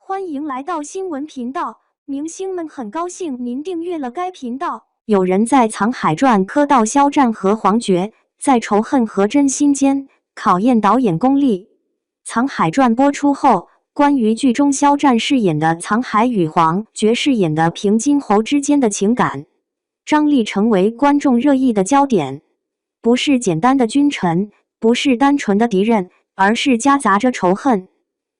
欢迎来到新闻频道，明星们很高兴您订阅了该频道。有人在《藏海传》磕到肖战和黄觉，在仇恨和真心间考验导演功力。《藏海传》播出后，关于剧中肖战饰演的藏海与黄觉饰演的平津侯之间的情感张力成为观众热议的焦点。不是简单的君臣，不是单纯的敌人，而是夹杂着仇恨、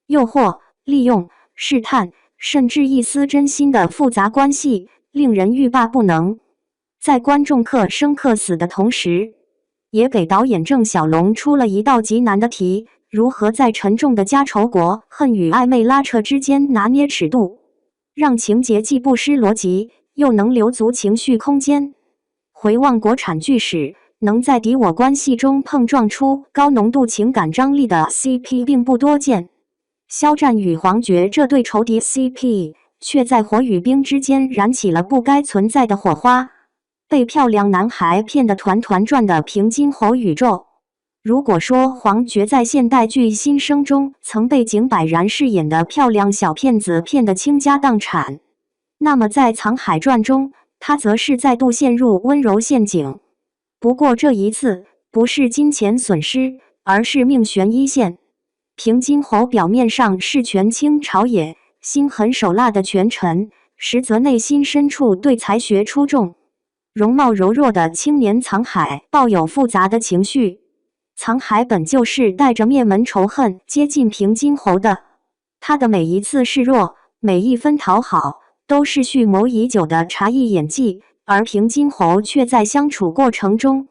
诱惑、利用、试探，甚至一丝真心的复杂关系，令人欲罢不能。在观众刻生克死的同时，也给导演郑晓龙出了一道极难的题：如何在沉重的家仇国恨与暧昧拉扯之间拿捏尺度，让情节既不失逻辑，又能留足情绪空间。回望国产剧史，能在敌我关系中碰撞出高浓度情感张力的 CP 并不多见。肖战与黄觉这对仇敌 CP 却在火与冰之间燃起了不该存在的火花，被漂亮男孩骗得团团转的平津侯宇宙。如果说黄觉在现代剧新生中曾被井柏然饰演的漂亮小骗子骗得倾家荡产，那么在《藏海传》中，他则是再度陷入温柔陷阱。不过这一次不是金钱损失，而是命悬一线。平津侯表面上是权倾朝野、心狠手辣的权臣，实则内心深处对才学出众、容貌柔弱的青年藏海抱有复杂的情绪。藏海本就是带着灭门仇恨接近平津侯的，他的每一次示弱，每一分讨好，都是蓄谋已久的茶艺演技，而平津侯却在相处过程中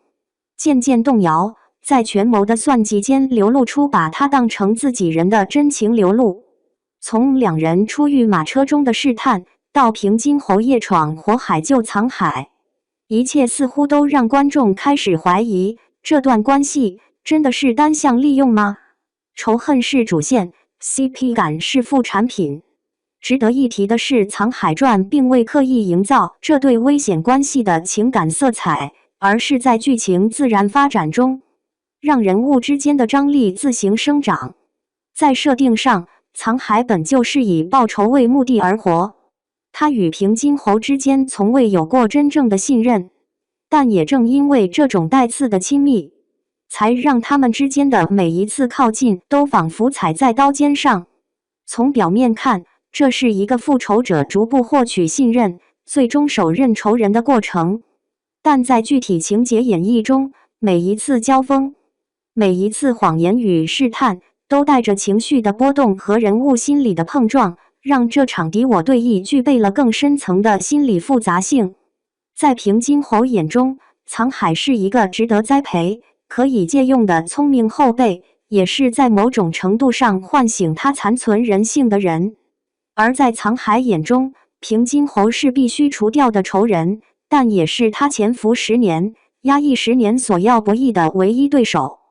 渐渐动摇，在权谋的算计间流露出把他当成自己人的真情流露。从两人出狱马车中的试探，到平津侯夜闯火海救藏海，一切似乎都让观众开始怀疑，这段关系真的是单向利用吗？仇恨是主线， CP 感是副产品。值得一提的是，《藏海传》并未刻意营造这对危险关系的情感色彩，而是在剧情自然发展中，让人物之间的张力自行生长。在设定上，藏海本就是以报仇为目的而活，他与平津侯之间从未有过真正的信任，但也正因为这种带刺的亲密，才让他们之间的每一次靠近都仿佛踩在刀尖上。从表面看，这是一个复仇者逐步获取信任，最终手刃仇人的过程，但在具体情节演绎中，每一次交锋，每一次谎言与试探，都带着情绪的波动和人物心理的碰撞，让这场敌我对弈具备了更深层的心理复杂性。在平津侯眼中，藏海是一个值得栽培、可以借用的聪明后辈，也是在某种程度上唤醒他残存人性的人。而在藏海眼中，平津侯是必须除掉的仇人，但也是他潜伏10年、压抑10年所要博弈的唯一对手。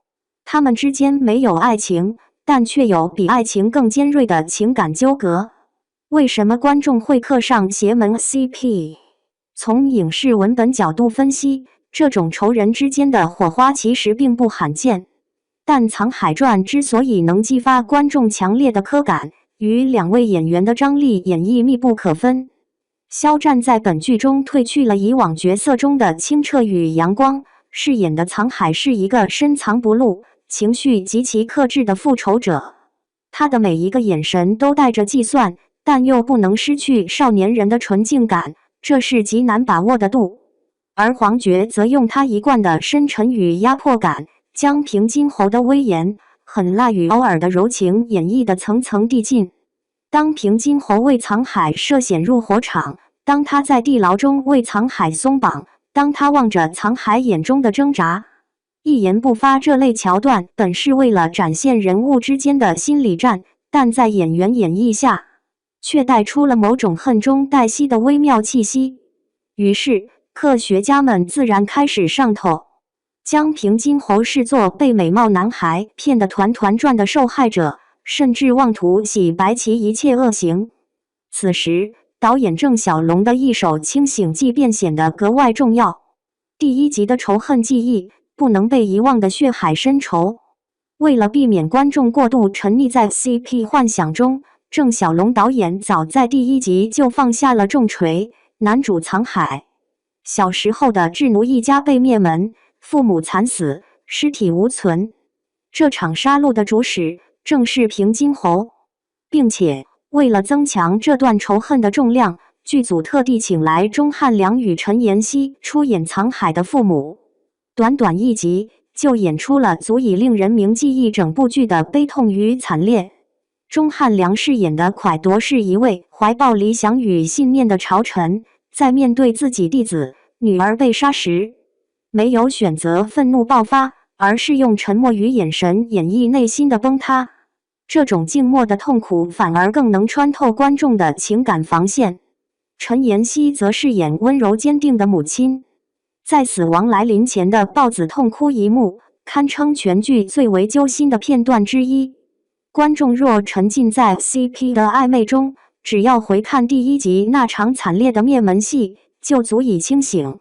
他们之间没有爱情，但却有比爱情更尖锐的情感纠葛。为什么观众会刻上邪门 CP？ 从影视文本角度分析，这种仇人之间的火花其实并不罕见。但《藏海传》之所以能激发观众强烈的刻感，与两位演员的张力演绎密不可分。肖战在本剧中褪去了以往角色中的清澈与阳光，饰演的藏海是一个深藏不露、情绪极其克制的复仇者。他的每一个眼神都带着计算，但又不能失去少年人的纯净感，这是极难把握的度。而黄觉则用他一贯的深沉与压迫感，将平津侯的威严、狠辣与偶尔的柔情演绎得层层递进。当平津侯为藏海涉险入火场，当他在地牢中为藏海松绑，当他望着藏海眼中的挣扎，一言不发，这类桥段本是为了展现人物之间的心理战，但在演员演绎下，却带出了某种恨中带希的微妙气息。于是，科学家们自然开始上头，将平津侯视作被美貌男孩骗得团团转的受害者，甚至妄图洗白其一切恶行。此时，导演郑晓龙的一手清醒剂便显得格外重要。第一集的仇恨记忆，不能被遗忘的血海深仇。为了避免观众过度沉溺在 CP 幻想中，郑晓龙导演早在第1集就放下了重锤，男主藏海小时候的智奴一家被灭门，父母惨死，尸体无存。这场杀戮的主使正是平津侯，并且为了增强这段仇恨的重量，剧组特地请来钟汉良与陈妍希出演藏海的父母。短短1集就演出了足以令人铭记一整部剧的悲痛与惨烈。钟汉良饰演的蒯夺是一位怀抱理想与信念的朝臣，在面对自己弟子、女儿被杀时，没有选择愤怒爆发，而是用沉默与眼神演绎内心的崩塌。这种静默的痛苦反而更能穿透观众的情感防线。陈妍希则饰演温柔坚定的母亲，在死亡来临前的抱子痛哭一幕，堪称全剧最为揪心的片段之一。观众若沉浸在 CP 的暧昧中，只要回看第1集那场惨烈的灭门戏，就足以清醒。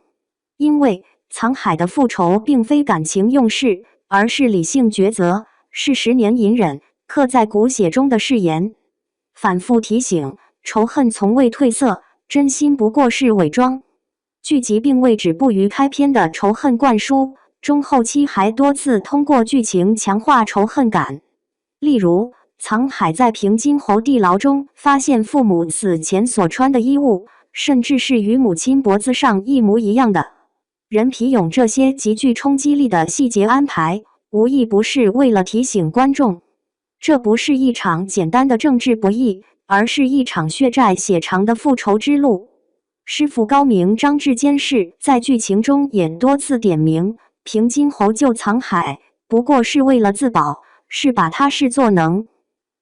因为藏海的复仇并非感情用事，而是理性抉择，是10年隐忍刻在骨血中的誓言。反复提醒，仇恨从未褪色，真心不过是伪装。剧集并未止步于开篇的仇恨灌输，中后期还多次通过剧情强化仇恨感。例如，藏海在平津侯地牢中发现父母死前所穿的衣物，甚至是与母亲脖子上一模一样的人皮俑。这些极具冲击力的细节安排，无一不是为了提醒观众，这不是一场简单的政治博弈，而是一场血债血偿的复仇之路。师傅高明张志坚士在剧情中也多次点明，平津侯救藏海不过是为了自保，是把他视作能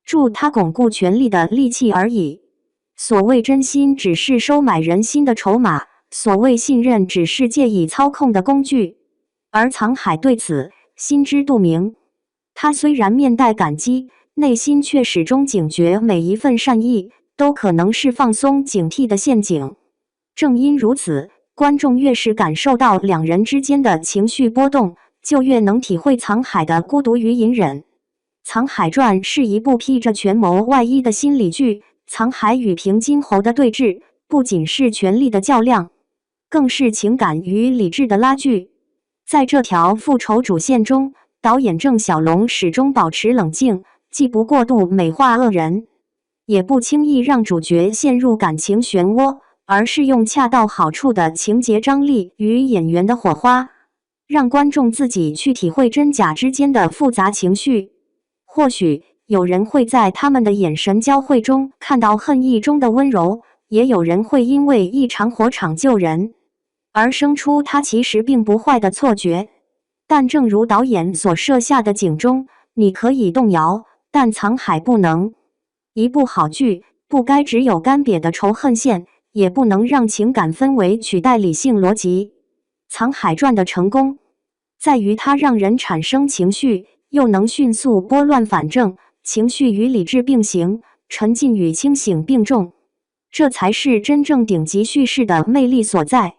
助他巩固权力的利器而已。所谓真心，只是收买人心的筹码；所谓信任，只是借以操控的工具。而藏海对此心知肚明，他虽然面带感激，内心却始终警觉，每一份善意都可能是放松警惕的陷阱。正因如此，观众越是感受到两人之间的情绪波动，就越能体会藏海的孤独与隐忍。《藏海传》是一部披着权谋外衣的心理剧，藏海与平津侯的对峙，不仅是权力的较量，更是情感与理智的拉锯。在这条复仇主线中，导演郑晓龙始终保持冷静，既不过度美化恶人，也不轻易让主角陷入感情漩涡，而是用恰到好处的情节张力与演员的火花，让观众自己去体会真假之间的复杂情绪。或许有人会在他们的眼神交汇中看到恨意中的温柔，也有人会因为一场火场救人而生出他其实并不坏的错觉。但正如导演所设下的警钟，你可以动摇，但藏海不能。一部好剧不该只有干瘪的仇恨线，也不能让情感氛围取代理性逻辑。藏海传的成功在于它让人产生情绪，又能迅速拨乱反正，情绪与理智并行，沉浸与清醒并重，这才是真正顶级叙事的魅力所在。